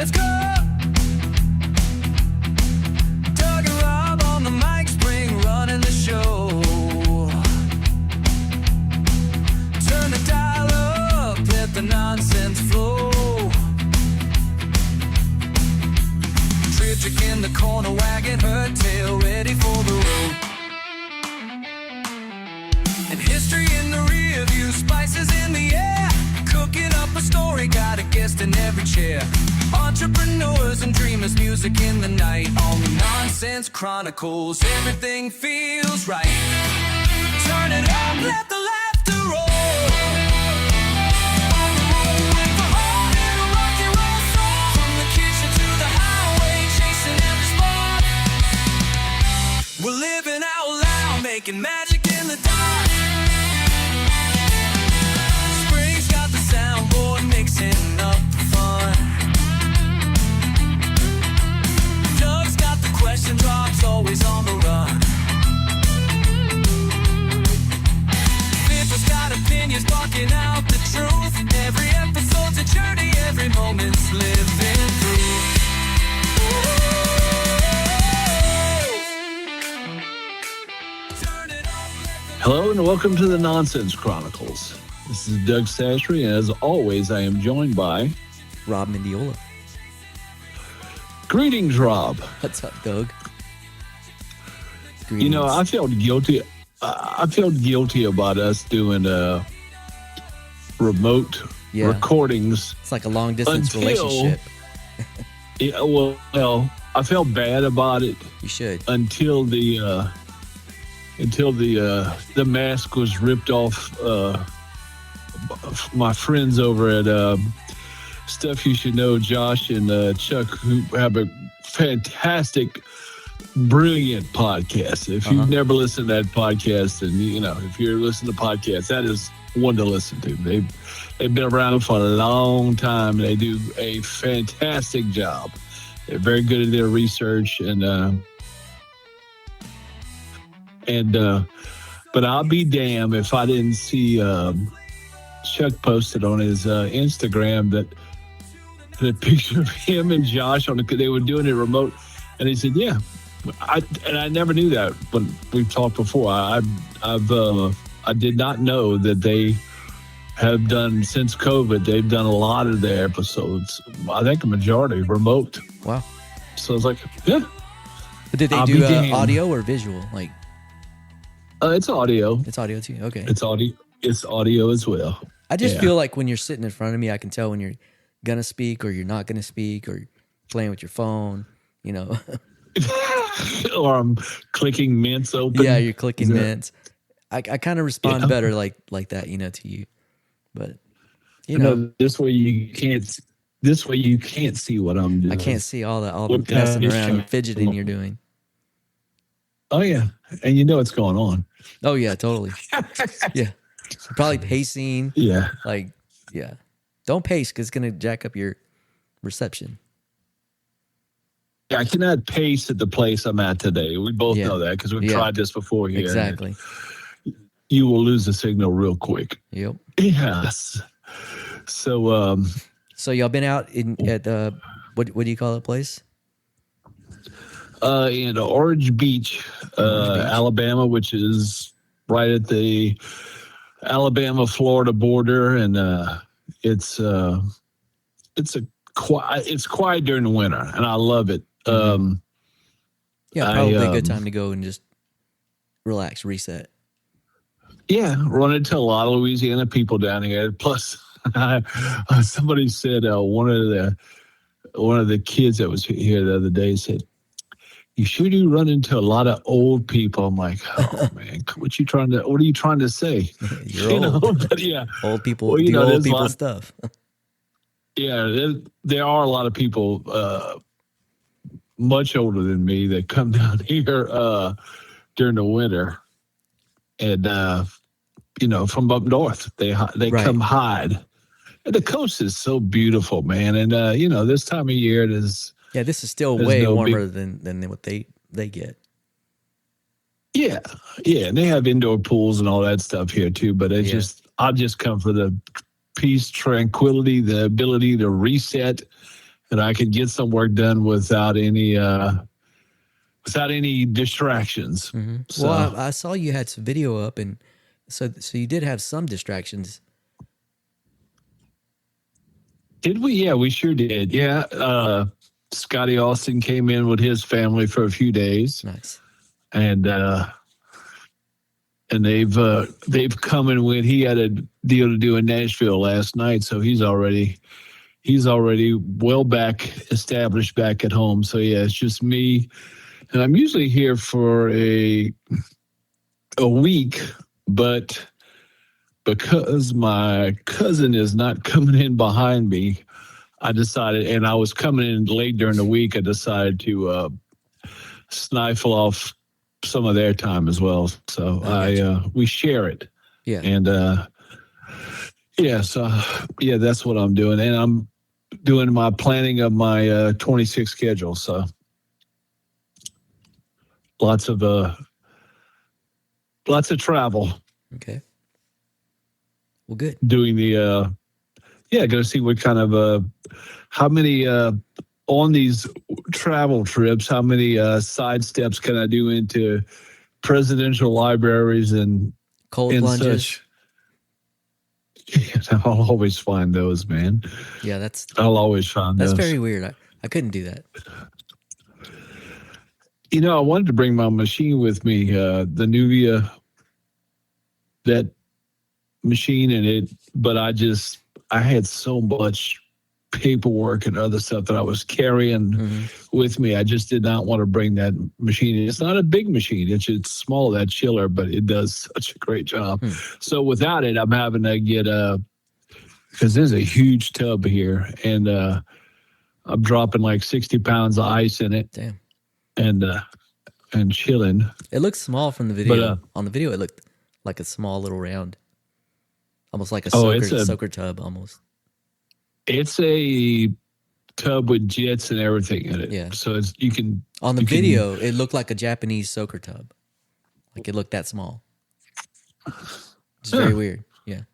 Let's go. Doug and Rob on the mic, spring running the show. Turn the dial up, let the nonsense flow. Trick in the corner, wagging her tail, ready for the road. And history in the rear view, spices in the air. Cooking up a story, got a guest in every chair. Entrepreneurs and dreamers, music in the night. On the Nonsense Chronicles, everything feels right. Turn it up, let the laughter roll. On the road with the heart and a rock and roll soul. From the kitchen to the highway, chasing every spot. We're living out loud, making magic in the dark. Spring's got the soundboard mixing up the fun. Doug's got the question drops, always on the run. Fifth's got opinions, barking out the truth. Every episode's a journey, every moment's living through. Hello and welcome to the Nonsense Chronicles. This is Doug Chachere, and as always, I am joined by Rob Mendiola. Greetings, Rob. What's up, Doug? Greetings. You know, I felt guilty. I felt guilty about us doing remote recordings. It's like a long distance relationship. Yeah, well, I felt bad about it. You should. Until the mask was ripped off my friends over at Stuff You Should Know, Josh and Chuck, who have a fantastic, brilliant podcast. If you've never listened to that podcast, and if you're listening to podcasts, that is one to listen to. They've been around for a long time. They do a fantastic job. They're very good at their research but I'll be damned if I didn't see Chuck posted on his Instagram that the picture of him and Josh they were doing it remote, and he said, "Yeah," I never knew that when we've talked before. I did not know that they have done since COVID. They've done a lot of their episodes. I think a majority remote. Wow. So I was like, yeah. But did they do audio or visual? Like. It's audio. It's audio too. Okay. It's audio as well. I just feel like when you're sitting in front of me, I can tell when you're gonna speak or you're not gonna speak, or you're playing with your phone. Or I'm clicking mints open. Yeah, you're clicking mints. I kind of respond better like that, to you. But this way you can't see what I'm doing. I can't see all the messing around and fidgeting you're doing. Oh yeah, and it's going on. Oh yeah, totally. Yeah, probably pacing. Yeah, Don't pace because it's gonna jack up your reception. Yeah, I cannot pace at the place I'm at today. We both know that because we've tried this before here. Exactly. You will lose the signal real quick. Yep. Yes. So y'all been out at what do you call that place? In Orange Beach, Alabama, which is right at the Alabama-Florida border, and it's quiet during the winter, and I love it. Probably a good time to go and just relax, reset. Yeah, run into a lot of Louisiana people down here. Plus, somebody said one of the kids that was here the other day said, "You sure do run into a lot of old people." I'm like, "Oh man, what are you trying to say?" You're old. But yeah, old people. Old people stuff. Yeah, there are a lot of people much older than me that come down here during the winter, and from up north they come hide. And the coast is so beautiful, man, and this time of year it is. Yeah, this is still way warmer than what they get. Yeah, and they have indoor pools and all that stuff here too. But I just come for the peace, tranquility, the ability to reset, that I could get some work done without any distractions. Mm-hmm. So, Well, I saw you had some video up, and so you did have some distractions. did we? Yeah, we sure did. Yeah. Scotty Austin came in with his family for a few days. Nice. And they've come and went. He had a deal to do in Nashville last night, so he's already well established back at home. So yeah, it's just me, and I'm usually here for a week, but because my cousin is not coming in behind me, I decided, and I was coming in late during the week, I decided to sniffle off some of their time as well. So we share it. Yeah. And that's what I'm doing. And I'm doing my planning of my 26 schedule. So lots of travel. Okay. Well, good. Doing the go see what kind of how many on these travel trips, how many side steps can I do into presidential libraries and cold plunges? Such? I'll always find those, man. Yeah, I'll always find those. That's very weird. I couldn't do that. I wanted to bring my machine with me, the Nuvia, that machine but I had so much paperwork and other stuff that I was carrying with me. I just did not want to bring that machine. It's not a big machine. It's small, that chiller, but it does such a great job. So without it, I'm having to get because there's a huge tub here, and I'm dropping like 60 pounds of ice in it. Damn. And chilling. It looks small from the video. But, on the video, it looked like a small little round, almost like a soaker tub, almost. It's a tub with jets and everything in it. Yeah. So you can. On the video, it looked like a Japanese soaker tub. Like it looked that small. It's very weird. Yeah.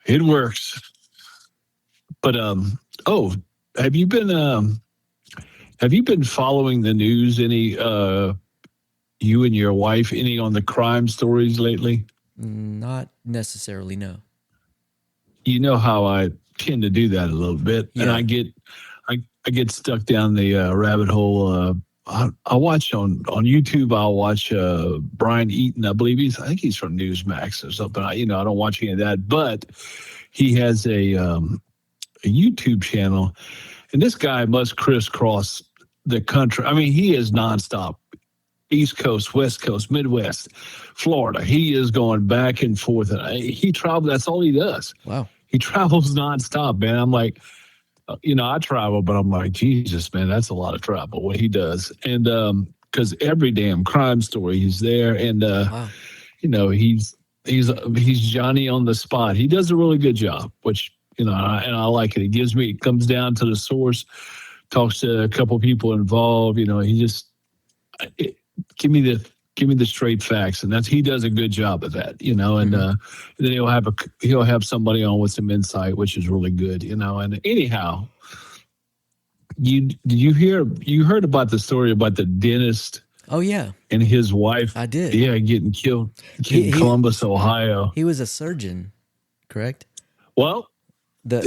It works. But have you been following the news any you and your wife any on the crime stories lately? Not necessarily, no. You know how I tend to do that a little bit, and I get stuck down the rabbit hole. I watch on YouTube. I'll watch Brian Eaton. I think he's from Newsmax or something. I don't watch any of that, but he has a YouTube channel, and this guy must crisscross the country. I mean, he is nonstop. East Coast, West Coast, Midwest, Florida. He is going back and forth. He travels. That's all he does. Wow. He travels nonstop, man. I'm like, I travel, but I'm like, Jesus, man, that's a lot of travel, what he does. And because every damn crime story, he's there. And, wow. He's Johnny on the spot. He does a really good job, which, and I like it. It comes down to the source, talks to a couple people involved. He just, give me the straight facts, and he does a good job of that, and then he'll have somebody on with some insight, which is really good, and anyhow, you heard about the story about the dentist? Oh yeah. And his wife? I did. Yeah, getting killed in Columbus, Ohio. He was a surgeon, correct? Well, the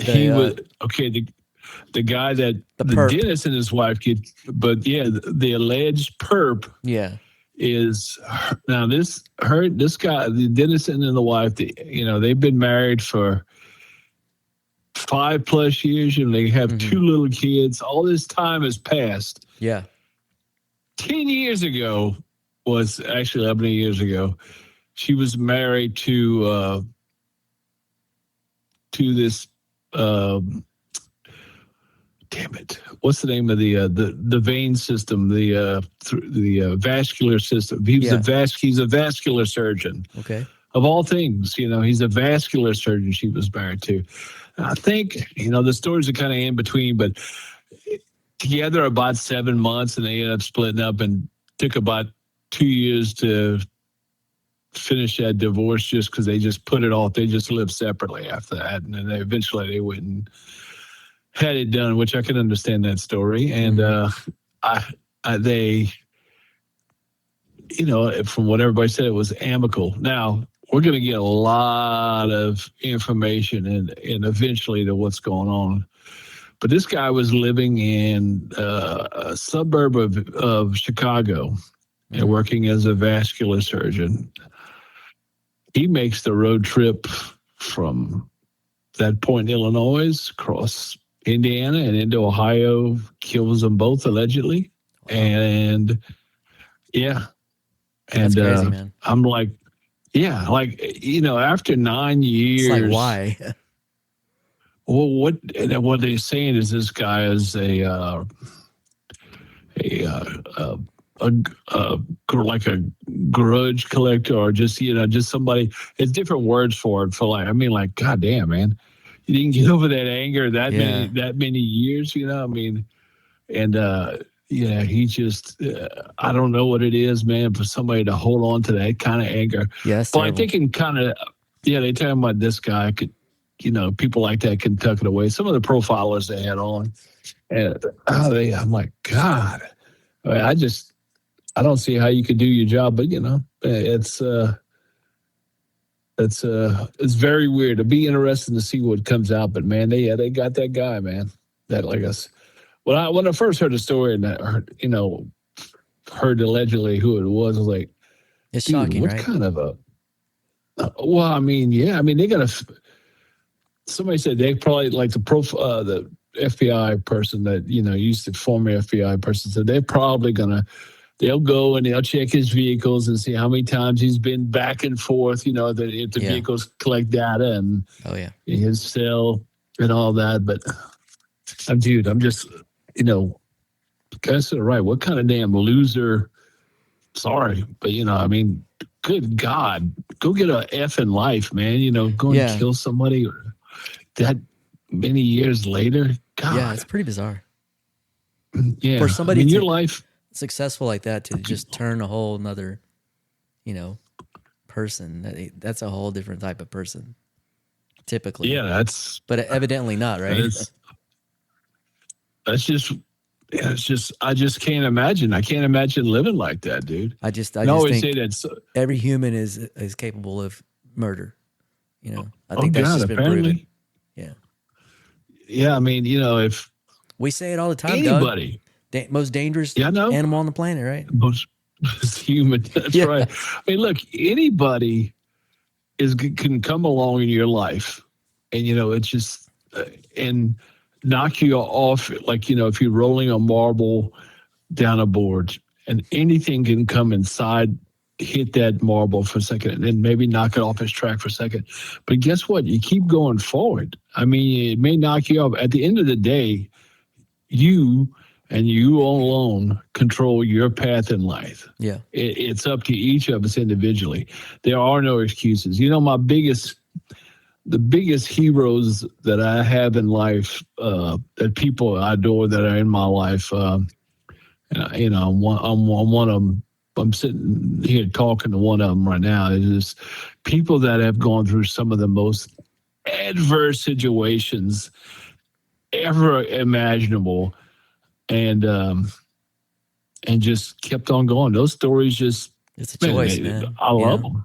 guy that the dentist and his wife the alleged perp. Yeah. Is now this guy, the dentist and the wife, they've been married for 5+ years, and they have 2 little kids. All this time has passed. Yeah. 10 years ago was actually 11 years ago. She was married to this. Damn it! What's the name of the vein system? The vascular system. He's a vascular surgeon. Okay. Of all things, he's a vascular surgeon. She was married to. I think the stories are kind of in between, but together about 7 months, and they ended up splitting up, and took about 2 years to finish that divorce, just because they just put it off. They just lived separately after that, and then eventually they went and had it done, which I can understand that story. And they, from what everybody said, it was amicable. Now we're going to get a lot of information and eventually to what's going on. But this guy was living in a suburb of Chicago and working as a vascular surgeon. He makes the road trip from that point in Illinois across Indiana and into Ohio, kills them both allegedly. Wow. And yeah. That's crazy, man. I'm like, yeah, like, after 9 years. It's like, why? Well, what they're saying is this guy is like a grudge collector, or just somebody. It's different words for it. Like, God damn, man, you didn't get over that anger that many years. He just, I don't know what it is, man, for somebody to hold on to that kind of anger. Yes, but I think they talking about this guy could. People like that can tuck it away. Some of the profilers they had on, and I'm like, God, I don't see how you could do your job, but it's very weird. It'll be interesting to see what comes out. But man, they got that guy, man. That like us. When I first heard the story and I heard allegedly who it was, I was like, it's shocking, what right? kind of a? They got a. Somebody said they probably like the FBI person that used to former FBI person said they're probably they'll go and they'll check his vehicles and see how many times he's been back and forth. If the vehicles collect data and his cell and all that. But dude, I'm just guys are right. What kind of damn loser? Sorry, but good God, go get a F in life, man. Go and kill somebody that many years later. God. Yeah, it's pretty bizarre. Yeah. For somebody your life successful like that to just turn a whole nother, person, that's a whole different type of person, typically. Yeah, but evidently not, right? That's just I just can't imagine. I can't imagine living like that, dude. I just think every human is capable of murder. I think that's just been proven. Yeah. Yeah, if we say it all the time, anybody, Doug, most dangerous animal on the planet, right? Most human. That's right. Look, anybody can come along in your life, and it's just and knock you off. Like if you're rolling a marble down a board, and anything can come inside, hit that marble for a second, and then maybe knock it off its track for a second. But guess what? You keep going forward. It may knock you off. At the end of the day, you and you alone control your path in life. Yeah. It's up to each of us individually. There are no excuses. The biggest heroes that I have in life, that people I adore that are in my life, I'm one of them. I'm sitting here talking to one of them right now. It's just people that have gone through some of the most adverse situations ever imaginable, and just kept on going. Those stories it's a choice, man. I love them.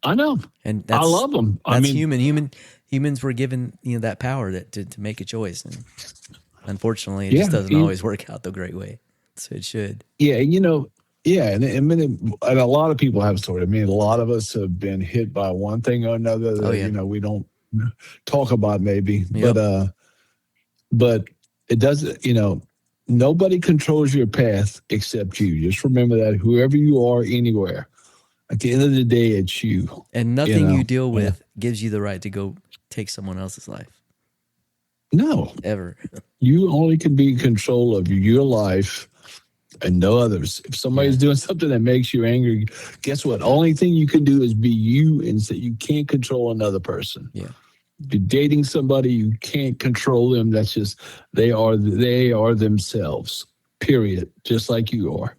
I know, and I love them. That's human. Humans were given that power to make a choice, and unfortunately, it just doesn't always work out the great way. So it should. Yeah, Yeah, and a lot of people have a story. A lot of us have been hit by one thing or another that we don't talk about maybe, but it doesn't. Nobody controls your path except you. Just remember that. Whoever you are, anywhere, at the end of the day, it's you. And nothing you deal with gives you the right to go take someone else's life. No, ever. You only can be in control of your life. And no others. If somebody's doing something that makes you angry, guess what? Only thing you can do is be you, and say you can't control another person. Yeah. If you're dating somebody, you can't control them. That's just they are themselves. Period. Just like you are.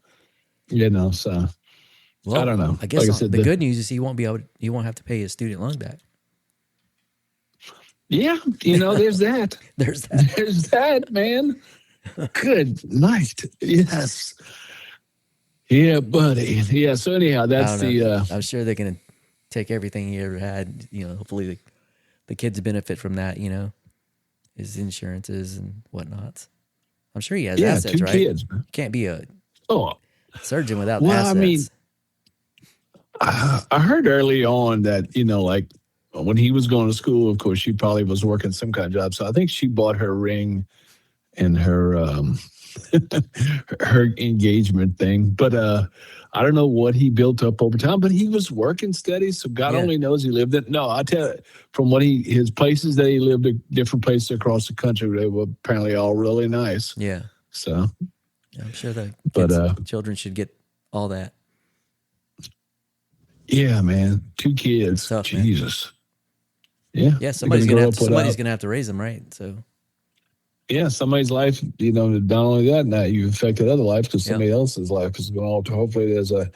So I don't know. I guess the good news is he won't have to pay his student loan back. Yeah, there's that. There's that. There's that, man. Good night. Yes. Yeah, buddy. Yeah. So anyhow, I that's don't know. the. I'm sure they're gonna take everything he ever had. Hopefully the kids benefit from that. His insurances and whatnots. I'm sure he has Yeah, assets, two right? kids, man. You can't be a Oh, surgeon without well, assets. I mean, I heard early on that like when he was going to school, of course, she probably was working some kind of job. So I think she bought her ring and her her engagement thing. But I don't know what he built up over time. But he was working steady, so God only knows he lived it. No, I tell you, from what his places that he lived at different places across the country, they were apparently all really nice. Yeah. So I'm sure the But children should get all that. yeah, man, 2 kids, Tough, man. Jesus. Yeah, Yeah, somebody's gonna without- have to raise them, right? So Yeah, somebody's life, not only that, now you've affected other lives because somebody else's life is going on. Hopefully there's a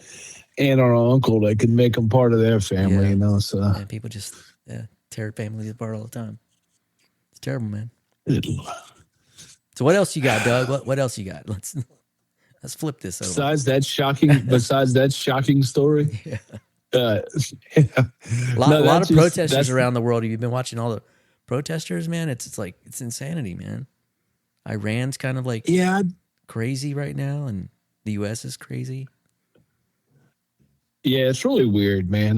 aunt or uncle that can make them part of their family, so. And people just tear families apart all the time. It's terrible, man. So what else you got, Doug? What else you got? Let's flip this over. Besides that shocking story. Yeah. A A lot of protesters around the world. You've been watching all the protesters, man. It's like it's insanity, man. Iran's kind of like crazy right now, and the U.S. is crazy. Yeah, it's really weird, man.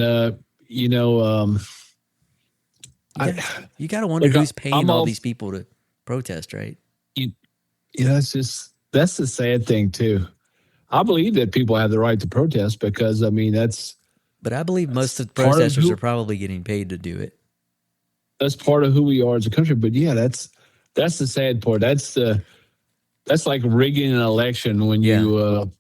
You got to wonder who's paying all these people to protest, right? That's the sad thing too. I believe that people have the right to protest because But I believe most of the protesters are probably getting paid to do it. That's part of who we are as a country. But yeah, that's the sad part. That's like rigging an election when you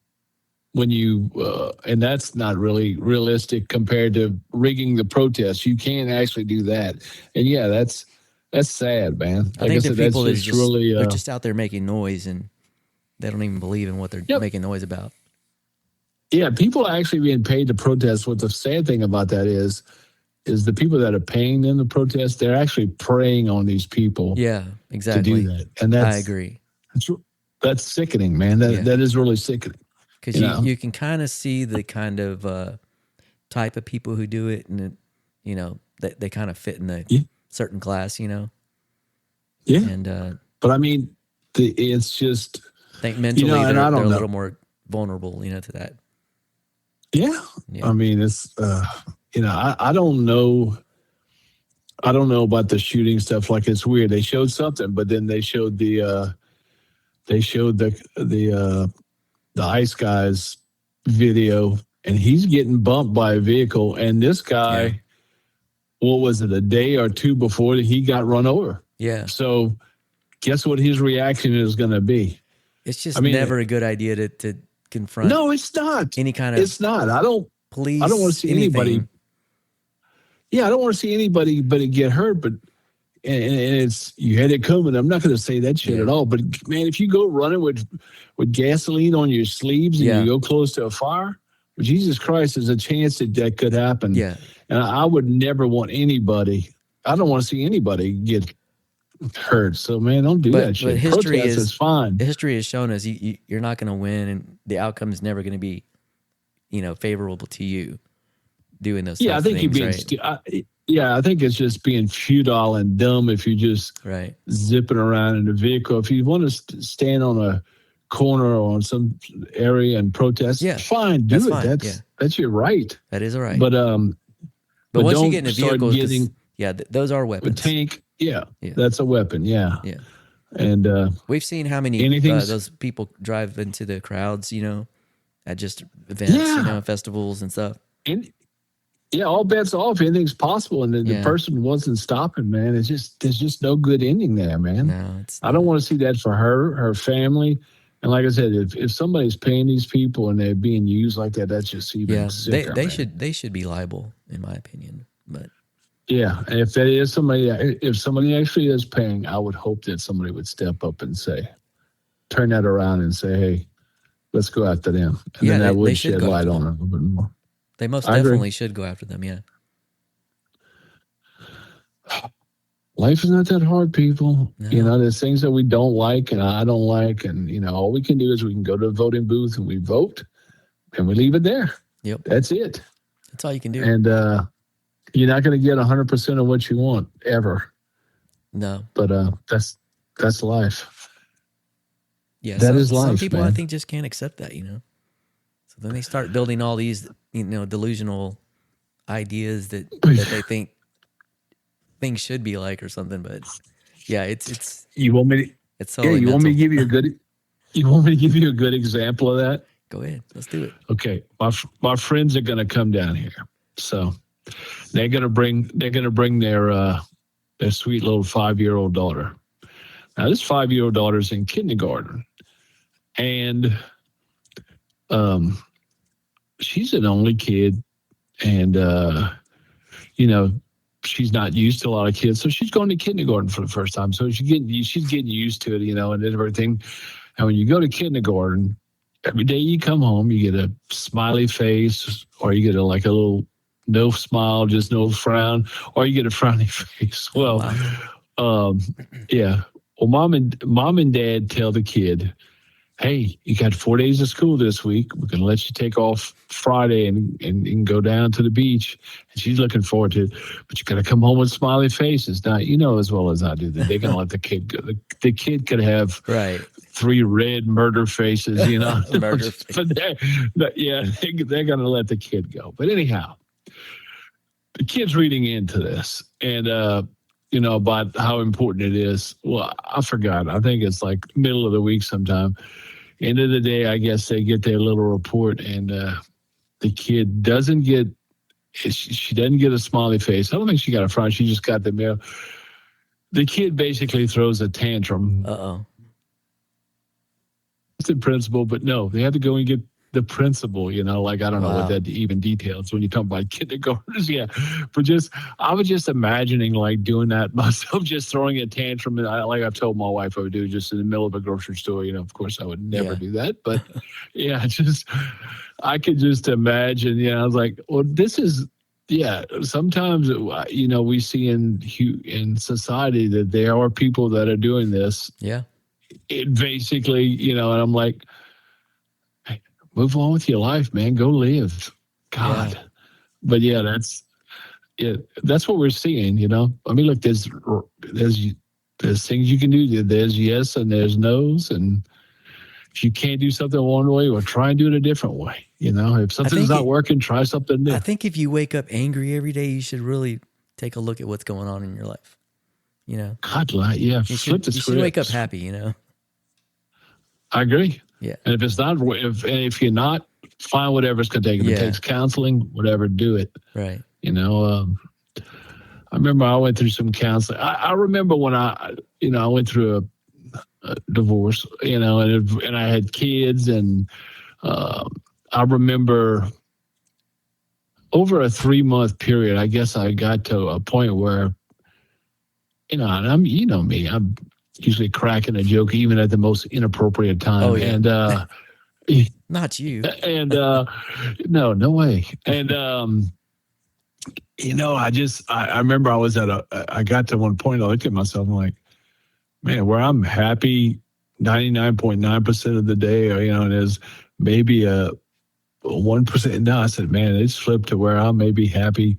and that's not really realistic compared to rigging the protest. You can't actually do that. And yeah, that's sad, man. I think the people that they're just out there making noise and they don't even believe in what they're making noise about. Yeah, people are actually being paid to protest. What the sad thing about that is the people that are paying them to protest, they're actually preying on these people. Yeah, exactly. To do that. And I agree. That's sickening, man. That is really sickening. Because you can kind of see the kind of type of people who do it, and they kind of fit in a certain class, Yeah. And but I mean, it's just I think mentally they're a little more vulnerable, to that. Yeah. I mean, it's I don't know. I don't know about the shooting stuff. Like, it's weird. They showed something, but then they showed the ice guy's video, and he's getting bumped by a vehicle. And this guy, what was it, a day or two before he got run over? Yeah. So guess what his reaction is going to be? It's just never a good idea to confront. No, it's not. Any kind of. It's not. I don't want to see anybody. Yeah, I don't want to see anybody but get hurt. But and it's, you had it coming. I'm not going to say that shit at all. But man, if you go running with gasoline on your sleeves and you go close to a fire, well, Jesus Christ, there's a chance that could happen. Yeah, and I would never want anybody. I don't want to see anybody get hurt. So man, don't do that shit. But history is fine. History has shown us you're not going to win, and the outcome is never going to be, favorable to you doing those. Yeah, I think things, you're being. I think it's just being futile and dumb if you just zipping around in a vehicle. If you want to stand on a corner or on some area and protest, fine, do it. That's your right. That is all right. But once you get in a vehicle, those are weapons. A tank, that's a weapon. Yeah. And we've seen how many those people drive into the crowds, at just events, festivals and stuff. And all bets off. Anything's possible, and the person wasn't stopping. Man, there's just no good ending there, man. No, I don't want to see that for her family. And like I said, if somebody's paying these people and they're being used like that, that's just even sicker. They should be liable, in my opinion. But and if somebody actually is paying, I would hope that somebody would step up and turn that around and say, hey, let's go after them. And then that would shed light on it a little bit more. They most definitely should go after them, life is not that hard, people. No. There's things that we don't like and I don't like. And, all we can do is we can go to the voting booth and we vote and we leave it there. Yep. That's it. That's all you can do. And you're not going to get 100% of what you want ever. No. But that's life. Yeah. That is life. Some people, man. I think, just can't accept that, So then they start building all these, delusional ideas that they think things should be like or something. But yeah, it's. You want me to? It's totally you want me to give you a good? You want me to give you a good example of that? Go ahead. Let's do it. Okay, my friends are going to come down here, so they're going to bring their sweet little 5-year-old daughter. Now, this 5-year-old daughter's in kindergarten, and she's an only kid, and she's not used to a lot of kids, so she's going to kindergarten for the first time. So she's getting used to it, and everything. And when you go to kindergarten, every day you come home, you get a smiley face, or you get a little no smile, just no frown, or you get a frowny face. Well, yeah. Well, mom and dad tell the kid, hey, you got 4 days of school this week. We're going to let you take off Friday and go down to the beach. And she's looking forward to it. But you got to come home with smiley faces. Now, as well as I do that they're going to let the kid go. The kid could have 3 red murder faces, Murder but they're going to let the kid go. But anyhow, the kid's reading into this. And, about how important it is. Well, I forgot. I think it's like middle of the week sometime. End of the day, I guess they get their little report, and the kid doesn't get. She doesn't get a smiley face. I don't think she got a frown. She just got the mail. The kid basically throws a tantrum. It's the principal, but no, they had to go and get the principal, I don't know what that even details when you talk about kindergartners. Yeah. But I was just imagining doing that myself, just throwing a tantrum. And I've told my wife I would do just in the middle of a grocery store, of course I would never do that. But yeah, I could just imagine, I was like, well, this is, sometimes, we see in society that there are people that are doing this. Yeah. It basically, and I'm like, move on with your life, man. Go live. God. Yeah. But that's what we're seeing, I mean, look, there's things you can do. There's yes and there's no's. And if you can't do something one way, well, try and do it a different way. If something's not working, try something new. I think if you wake up angry every day, you should really take a look at what's going on in your life. God, yeah. You should wake up happy, I agree. Yeah. And if it's not, if you're not, find whatever's going to take. If it takes counseling, whatever, do it. Right. I remember I went through some counseling. I remember when I went through a divorce, and I had kids, and I remember over a 3-month period, I guess I got to a point where, and I'm, me, I'm usually cracking a joke even at the most inappropriate time. Oh, yeah. And not you. And no way. And I remember I got to one point, I looked at myself, I'm like, man, where I'm happy 99.9% of the day, and there's maybe a 1%. No, I said, man, it's flipped to where I'm maybe happy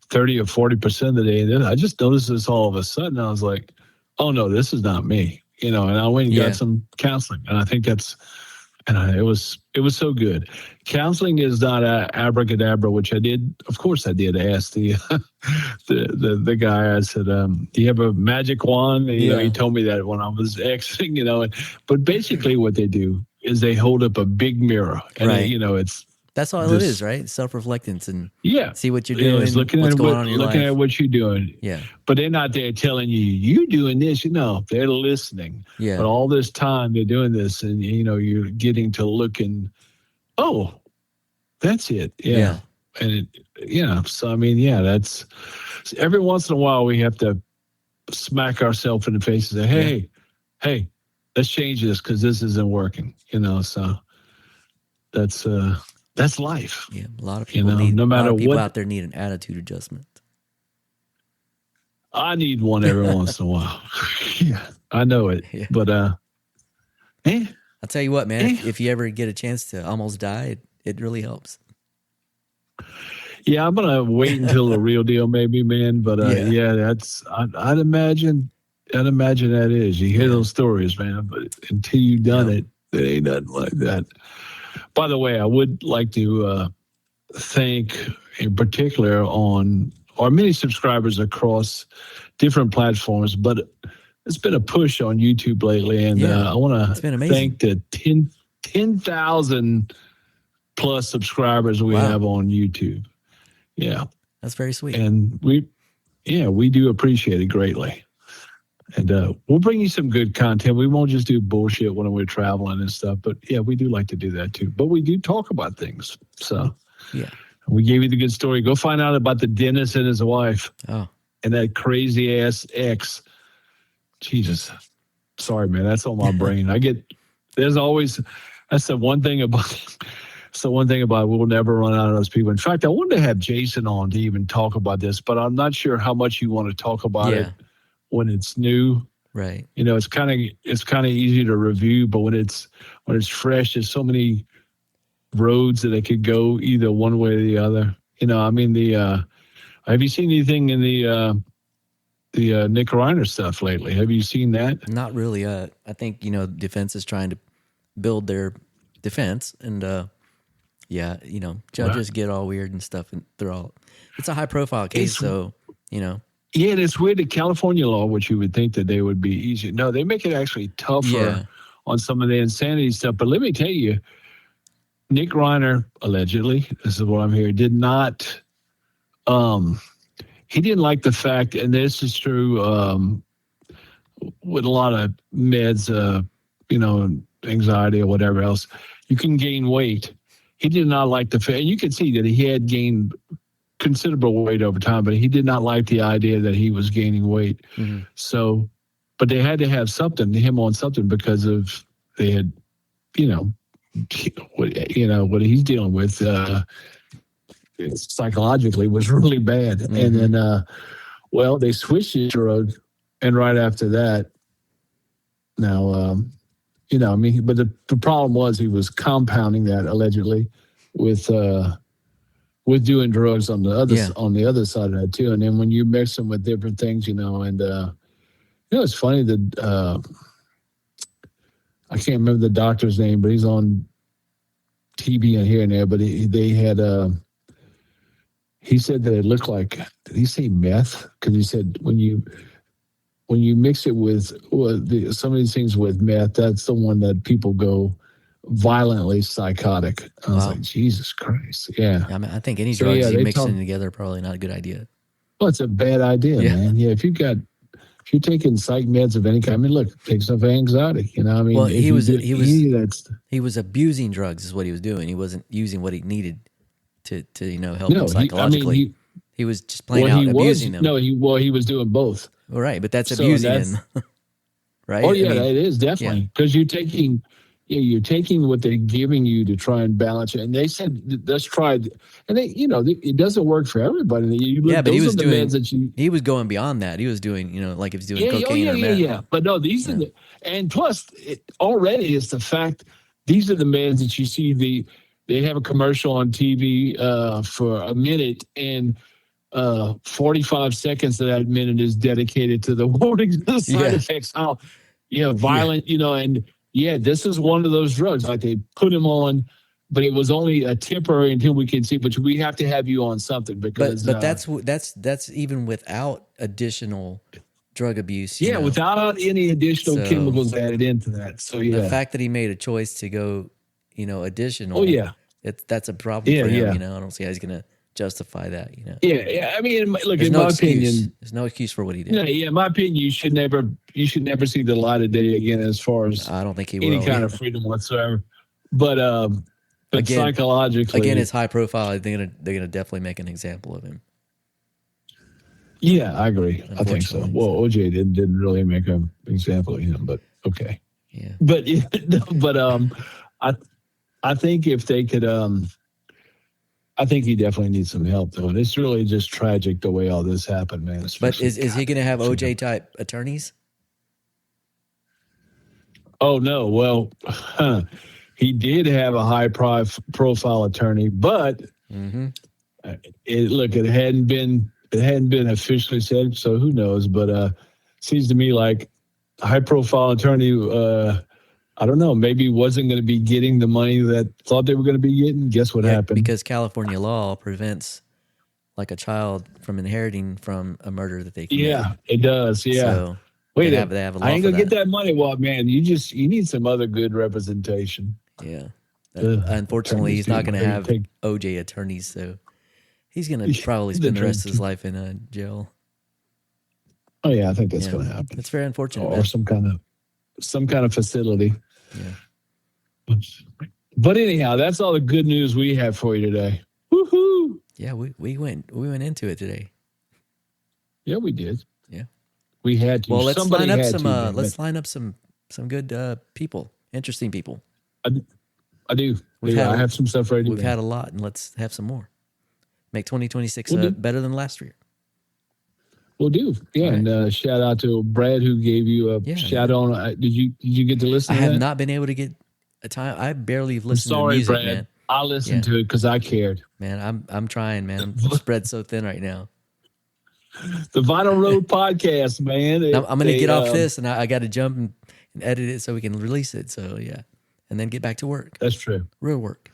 30 or 40% of the day. And then I just noticed this all of a sudden. I was like, oh no, this is not me, and I went and got some counseling, and I think it was so good. Counseling is not abracadabra, which I did. Of course I did ask the guy. I said, do you have a magic wand? And, he told me that when I was exiting, but basically what they do is they hold up a big mirror, and that's all it is, right? Self-reflectance and see what you're doing, looking what's at going on in your life. Looking at what you're doing. Yeah. But they're not there telling you doing this, they're listening. Yeah. But all this time they're doing this, and, you're getting to look and, oh, that's it. Yeah. And, so, I mean, that's every once in a while we have to smack ourselves in the face and say, hey, let's change this because this isn't working, so that's life. Yeah, a lot of people need. No matter what, people out there need an attitude adjustment. I need one every once in a while. Yeah, I know it. Yeah. But I'll tell you what, man. If you ever get a chance to almost die, it really helps. Yeah, I'm gonna wait until the real deal, maybe, man. But that's I'd imagine that is. You hear those stories, man, but until you've done it ain't nothing like that. By the way, I would like to thank, in particular, on our many subscribers across different platforms, but it's been a push on YouTube lately, and I want to thank the 10,000 plus subscribers we have on YouTube. Yeah. That's very sweet. And we do appreciate it greatly. And we'll bring you some good content. We won't just do bullshit when we're traveling and stuff, but yeah, we do like to do that too. But we do talk about things. So we gave you the good story. Go find out about the dentist and his wife. Oh. And that crazy ass ex. Jesus. Sorry, man. That's on my brain. That's the one thing about we'll never run out of those people. In fact, I wanted to have Jason on to even talk about this, but I'm not sure how much you want to talk about it when it's new. Right. You know, it's kind of easy to review, but when it's fresh, there's so many roads that it could go either one way or the other. You know, I mean, have you seen anything in the Nick Reiner stuff lately? Have you seen that? Not really. I think, defense is trying to build their defense, and judges get all weird and stuff, and it's a high profile case, so. Yeah, and it's weird, the California law, which you would think that they would be easy. No, they make it actually tougher on some of the insanity stuff. But let me tell you, Nick Reiner, allegedly, this is what I'm hearing, did not, he didn't like the fact, and this is true with a lot of meds, anxiety or whatever else, you can gain weight. He did not like the fact, and you can see that he had gained considerable weight over time, but he did not like the idea that he was gaining weight. Mm-hmm. So, but they had to have him on something because they had, what he's dealing with psychologically was really bad. Mm-hmm. And then, they switched his drug, and right after that, now, but the problem was he was compounding that allegedly with doing drugs on the other side of that too. And then when you mix them with different things, it's funny that I can't remember the doctor's name, but he's on TV and here and there. But they had he said that it looked like, did he say meth? Because he said when you mix it with some of these things with meth, that's the one that people go violently psychotic. I was like, Jesus Christ. Yeah. I mean, I think any drugs you mix in together are probably not a good idea. Well, it's a bad idea, man. Yeah. If you're taking psych meds of any kind, I mean, look, take some for anxiety. Well, he was abusing drugs is what he was doing. He wasn't using what he needed to help him psychologically. He was just plain out abusing them. No, he was doing both. Well, right, but that's abusing him. Right? Oh yeah, it is definitely, because you're taking what they're giving you to try and balance it. And they said, let's try, and it doesn't work for everybody. But he was he was going beyond that. He was doing, like he was doing cocaine or meth. Yeah. But no, these are and plus already it's the fact, these are the meds that you see, they have a commercial on TV for a minute, and 45 seconds of that minute is dedicated to the warnings, the side effects, how violent, and this is one of those drugs. Like they put him on, but it was only a temporary until we can see. But we have to have you on something because. But that's even without additional drug abuse. Without any additional chemicals added into that. So the fact that he made a choice to go, additional. Oh yeah, that's a problem for him. I don't see how he's gonna justify that. I mean, look, in my opinion, there's no excuse for what he did. In my opinion, you should never see the light of day again as far as I don't think he any will kind of freedom whatsoever. But again, psychologically, it's high profile. They're gonna definitely make an example of him. Yeah, I agree. I think so. Well, OJ didn't really make an example of him, but okay. Yeah. But I think if they could I think he definitely needs some help, though. And it's really just tragic the way all this happened, man. But is he going to have OJ type attorneys? Oh, no. Well, he did have a high profile attorney, but it hadn't been officially said, so who knows? But seems to me like a high profile attorney, I don't know, maybe wasn't going to be getting the money that thought they were going to be getting. Guess what happened? Because California law prevents like a child from inheriting from a murder that they commit. Yeah, it does. Yeah. So wait, they have a law I ain't going to get that. that money. Well, man, you need some other good representation. Yeah. Unfortunately, he's not going to have OJ attorneys, so he's going to probably spend the rest of his life in jail. Oh yeah, I think that's going to happen. It's very unfortunate. Or some kind of facility. Yeah. But anyhow, that's all the good news we have for you today. Woohoo! Yeah, we went into it today. Yeah, we did. Yeah. We had to. Well, let's line up some good people, interesting people. I do. I have some stuff ready. We've had a lot, and let's have some more. Make 2026 better than last year. We'll do. Yeah, right. And shout out to Brad who gave you a shout out. Did you get to listen? I have not been able to get a time. I barely listened to music, Brad. Man. I listened to it because I cared. Man, I'm trying, man. I'm spread so thin right now. The Vinyl Road podcast, man. I'm going to get off this, and I got to jump and edit it so we can release it. So yeah, and then get back to work. That's true. Real work.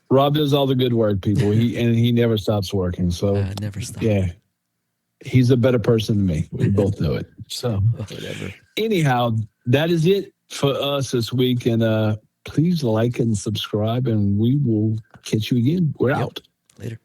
Rob does all the good work, people. He never stops working. So never stops. Yeah. He's a better person than me. We both know it. So, whatever. Anyhow, that is it for us this week. And please like and subscribe, and we will catch you again. We're out. Later.